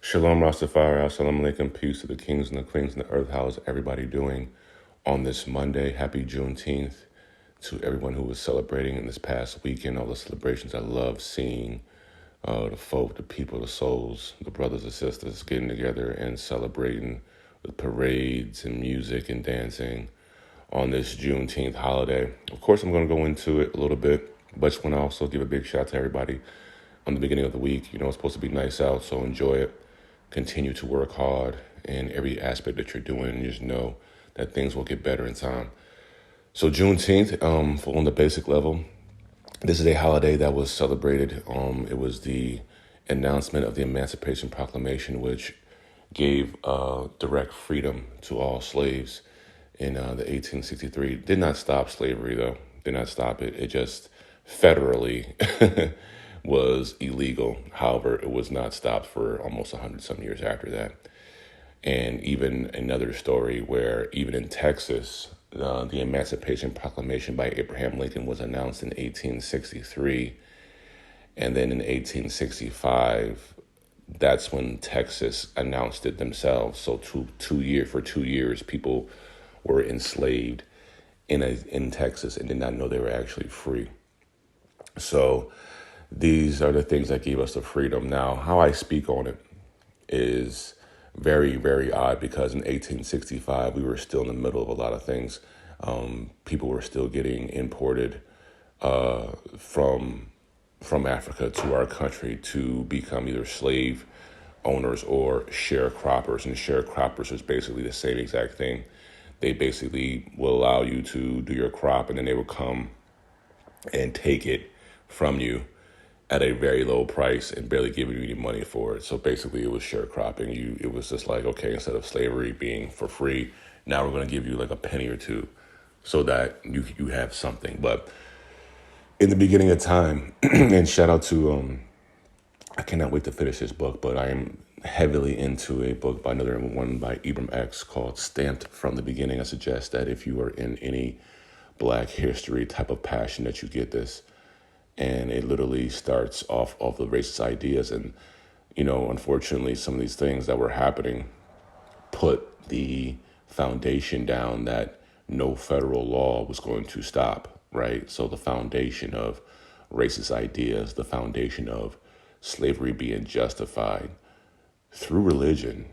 Shalom Rastafari, Assalamu alaikum, peace to the kings and the queens and the earth. How is everybody doing on this Monday? Happy Juneteenth to everyone who was celebrating in this past weekend, all the celebrations. I love seeing the folk, the people, the souls, the brothers and sisters getting together and celebrating with parades and music and dancing on this Juneteenth holiday. Of course, I'm going to go into it a little bit, but just want to also give a big shout out to everybody on the beginning of the week. You know, it's supposed to be nice out, so enjoy it. Continue to work hard in every aspect that you're doing, and just know that things will get better in time. So Juneteenth, on the basic level, this is a holiday that was celebrated. It was the announcement of the Emancipation Proclamation, which gave direct freedom to all slaves in the 1863. Did not stop slavery, though. Did not stop it. It just federally was illegal. However, it was not stopped for almost 100 some years after that. And even another story where even in Texas, the Emancipation Proclamation by Abraham Lincoln was announced in 1863. And then in 1865, that's when Texas announced it themselves. So for 2 years, people were enslaved in Texas and did not know they were actually free. So these are the things that gave us the freedom. Now, how I speak on it is very, very odd because in 1865, we were still in the middle of a lot of things. People were still getting imported from Africa to our country to become either slave owners or sharecroppers. And sharecroppers is basically the same exact thing. They basically will allow you to do your crop, and then they will come and take it from you at a very low price and barely giving you any money for it. So basically it was sharecropping. It was just like, okay, instead of slavery being for free, now we're going to give you like a penny or two so that you have something. But in the beginning of time, and shout out to, I cannot wait to finish this book, but I am heavily into a book by another one by Ibram X called Stamped from the Beginning. I suggest that if you are in any Black history type of passion that you get this. And it literally starts off of the racist ideas. And, you know, unfortunately, some of these things that were happening put the foundation down that no federal law was going to stop, right? So the foundation of racist ideas, the foundation of slavery being justified through religion,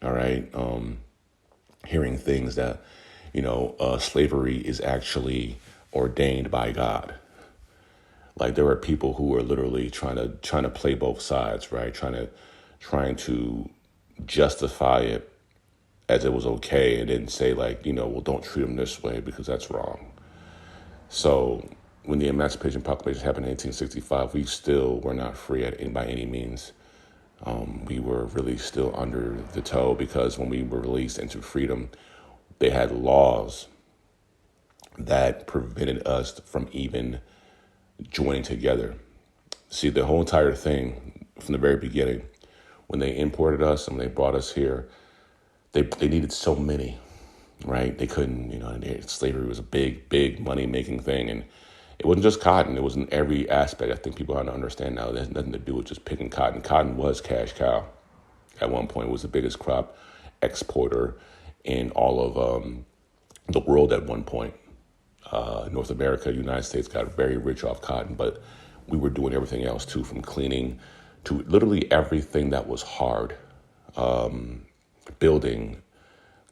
all right? Hearing things that, slavery is actually ordained by God. Like there were people who were literally trying to play both sides, right? Trying to justify it as it was okay, and then say like, well, don't treat them this way because that's wrong. So when the Emancipation Proclamation happened in 1865, we still were not free by any means. We were really still under the toe because when we were released into freedom, they had laws that prevented us from even joining together. See, the whole entire thing from the very beginning, when they imported us and they brought us here, they needed so many, right? They couldn't, slavery was a big money making thing. And it wasn't just cotton. It was in every aspect. I think people have to understand now. It has nothing to do with just picking cotton. Cotton was cash cow. At one point, it was the biggest crop exporter in all of the world at one point. North America, United States got very rich off cotton, but we were doing everything else too, from cleaning to literally everything that was hard. Building,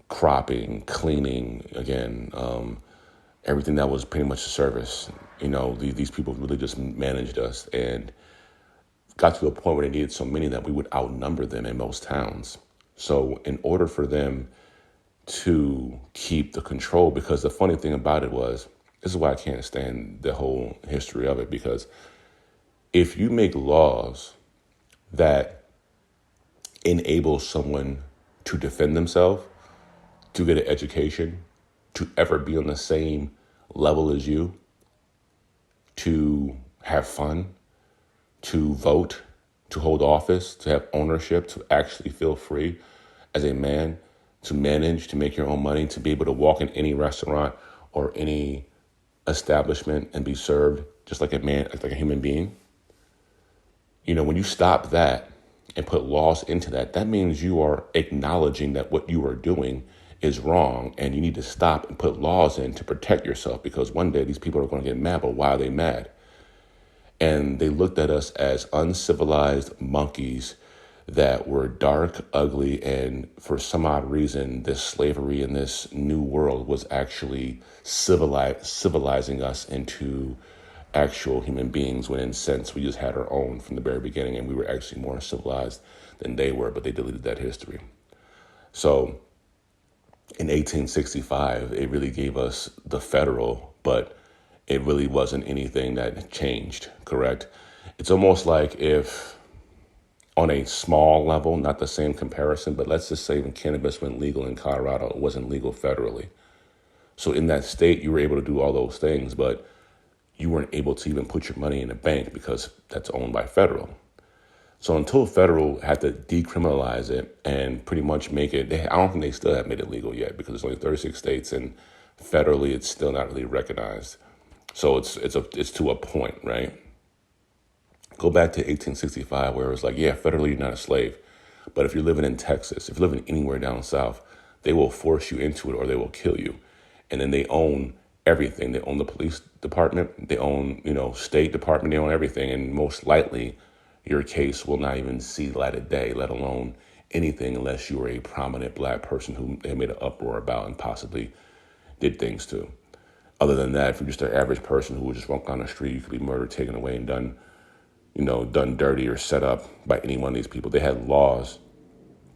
cropping, cleaning, again, everything that was pretty much a service. These people really just managed us and got to a point where they needed so many that we would outnumber them in most towns. So in order for them to keep the control, because the funny thing about it was, this is why I can't stand the whole history of it, because if you make laws that enable someone to defend themselves, to get an education, to ever be on the same level as you, to have fun, to vote, to hold office, to have ownership, to actually feel free as a man, to manage, to make your own money, to be able to walk in any restaurant or any establishment and be served just like a man, like a human being. When you stop that and put laws into that, that means you are acknowledging that what you are doing is wrong and you need to stop and put laws in to protect yourself, because one day these people are going to get mad. But why are they mad? And they looked at us as uncivilized monkeys that were dark, ugly, and for some odd reason, this slavery in this new world was actually civilizing us into actual human beings, when in a sense we just had our own from the very beginning, and we were actually more civilized than they were, but they deleted that history. So in 1865, it really gave us the federal, but it really wasn't anything that changed, correct? It's almost like if, on a small level, not the same comparison, but let's just say when cannabis went legal in Colorado, it wasn't legal federally. So in that state, you were able to do all those things, but you weren't able to even put your money in a bank because that's owned by federal. So until federal had to decriminalize it and pretty much make it, I don't think they still have made it legal yet, because there's only 36 states and federally it's still not really recognized. So it's to a point, right? Go back to 1865, where it was like, yeah, federally you're not a slave, but if you're living in Texas, if you're living anywhere down south, they will force you into it or they will kill you. And then they own everything. They own the police department, they own, State Department, they own everything. And most likely your case will not even see the light of day, let alone anything, unless you were a prominent black person who they made an uproar about and possibly did things to. Other than that, if you're just an average person who would just walk down the street, you could be murdered, taken away, and done dirty or set up by any one of these people. They had laws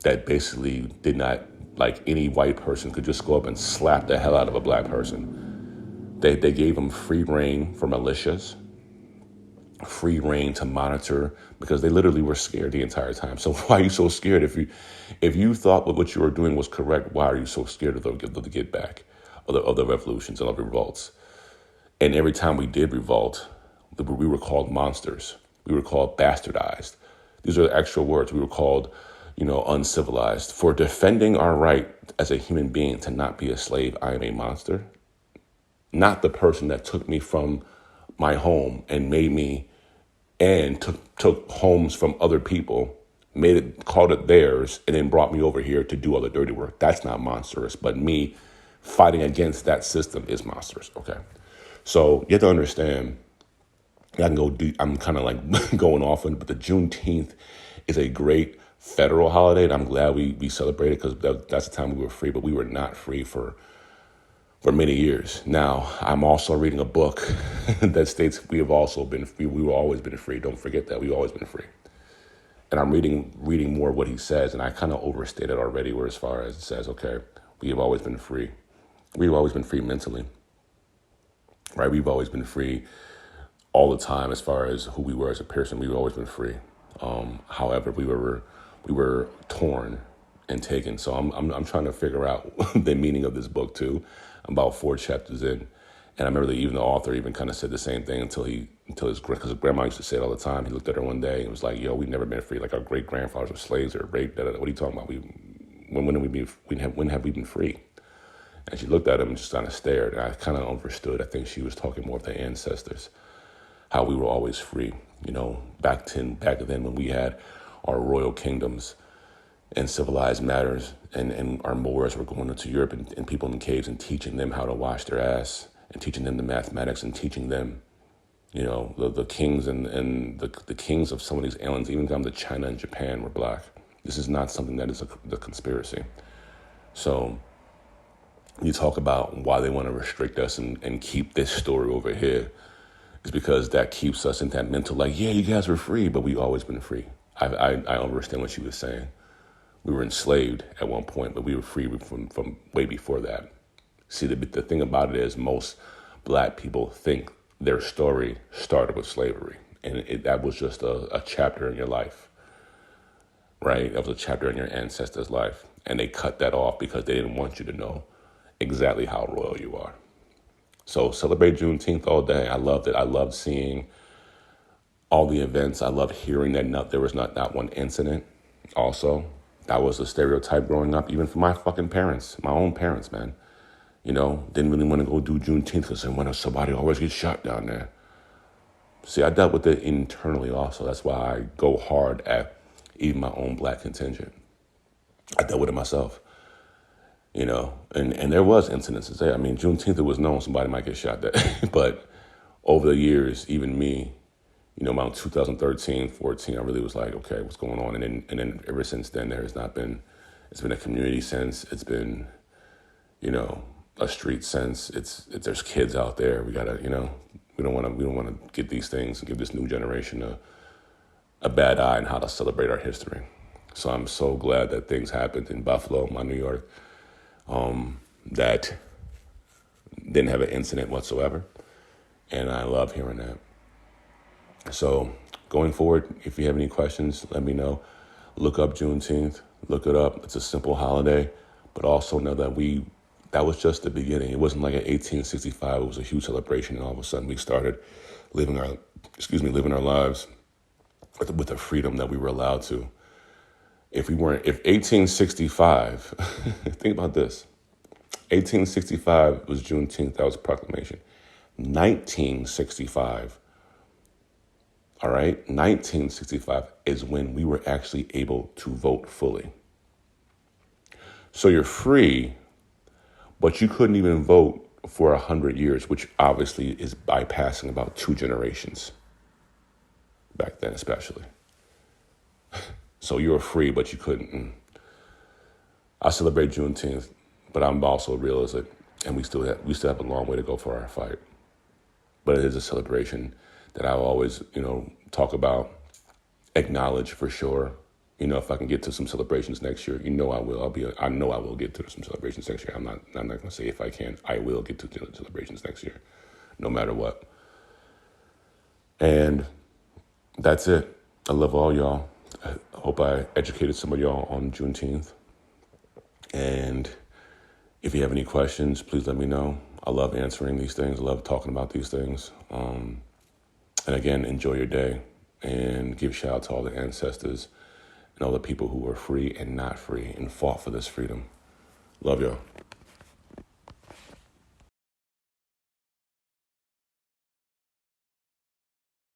that basically did not, like any white person could just go up and slap the hell out of a black person. They gave them free reign for militias, free reign to monitor, because they literally were scared the entire time. So why are you so scared? If you thought what you were doing was correct, why are you so scared of the get back, of the revolutions and of the revolts? And every time we did revolt, we were called monsters. We were called bastardized. These are the actual words. We were called, uncivilized. For defending our right as a human being to not be a slave, I am a monster. Not the person that took me from my home and made me, and took homes from other people, called it theirs, and then brought me over here to do all the dirty work. That's not monstrous, but me fighting against that system is monstrous, okay? So you have to understand, I can go deep, I'm kind of like going off on it, but the Juneteenth is a great federal holiday, and I'm glad we celebrate it, because that's the time we were free, but we were not free for many years. Now, I'm also reading a book that states we have also been free. We've always been free. Don't forget that. We've always been free. And I'm reading more of what he says, and I kind of overstated already, where as far as it says, okay, we have always been free. We've always been free mentally, right? We've always been free all the time as far as who we were as a person. We've always been free. However, we were torn and taken. So I'm trying to figure out the meaning of this book too. I'm about 4 chapters in, and I remember that even the author even kind of said the same thing until because his grandma used to say it all the time. He looked at her one day and was like, "Yo, we've never been free. Like our great grandfathers were slaves or raped. What are you talking about? When have we been free?" And she looked at him and just kind of stared. And I kind of understood. I think she was talking more of the ancestors, how we were always free. Back then when we had our royal kingdoms and civilized matters, and our Moors were going into Europe and people in caves and teaching them how to wash their ass, and teaching them the mathematics, and teaching them, the kings and the kings of some of these islands, even down to China and Japan, were black. This is not something that is the conspiracy. So you talk about why they want to restrict us and keep this story over here, is because that keeps us in that mental, like, yeah, you guys were free, but we've always been free. I understand what she was saying. We were enslaved at one point, but we were free from way before that. See, the thing about it is most black people think their story started with slavery, and that was just a chapter in your life, right? That was a chapter in your ancestors' life, and they cut that off because they didn't want you to know exactly how royal you are. So celebrate Juneteenth all day. I loved it. I loved seeing all the events. I loved hearing that there was not one incident. Also, that was a stereotype growing up, even for my fucking parents, my own parents, man. Didn't really want to go do Juneteenth because when somebody always gets shot down there. See, I dealt with it internally also. That's why I go hard at even my own black contingent. I dealt with it myself, and there was incidences there. I mean, Juneteenth, it was known somebody might get shot that, but over the years, even me, around 2013, 14, I really was like, okay, what's going on? And then ever since then, it's been a community sense. It's been, a street sense. There's kids out there. We gotta, we don't want to get these things and give this new generation a bad eye on how to celebrate our history. So I'm so glad that things happened in Buffalo, my New York, that didn't have an incident whatsoever. And I love hearing that. So going forward, if you have any questions, let me know. Look up Juneteenth. Look it up. It's a simple holiday, but also know that was just the beginning. It wasn't like in 1865. It was a huge celebration, and all of a sudden we started living our lives with the freedom that we were allowed to. If 1865, think about this. 1865 was Juneteenth. That was a proclamation. 1965. All right, 1965 is when we were actually able to vote fully. So you're free, but you couldn't even vote for 100 years, which obviously is bypassing about 2 generations back then, especially. So you were free, but you couldn't. I celebrate Juneteenth, but I'm also realistic, and we still have a long way to go for our fight. But it is a celebration that I always, talk about, acknowledge for sure. If I can get to some celebrations next year, I will. I know I will get to some celebrations next year. I'm not going to say if I can. I will get to celebrations next year, no matter what. And that's it. I love all y'all. I hope I educated some of y'all on Juneteenth. And if you have any questions, please let me know. I love answering these things. I love talking about these things. And again, enjoy your day and give shout out to all the ancestors and all the people who were free and not free and fought for this freedom. Love y'all.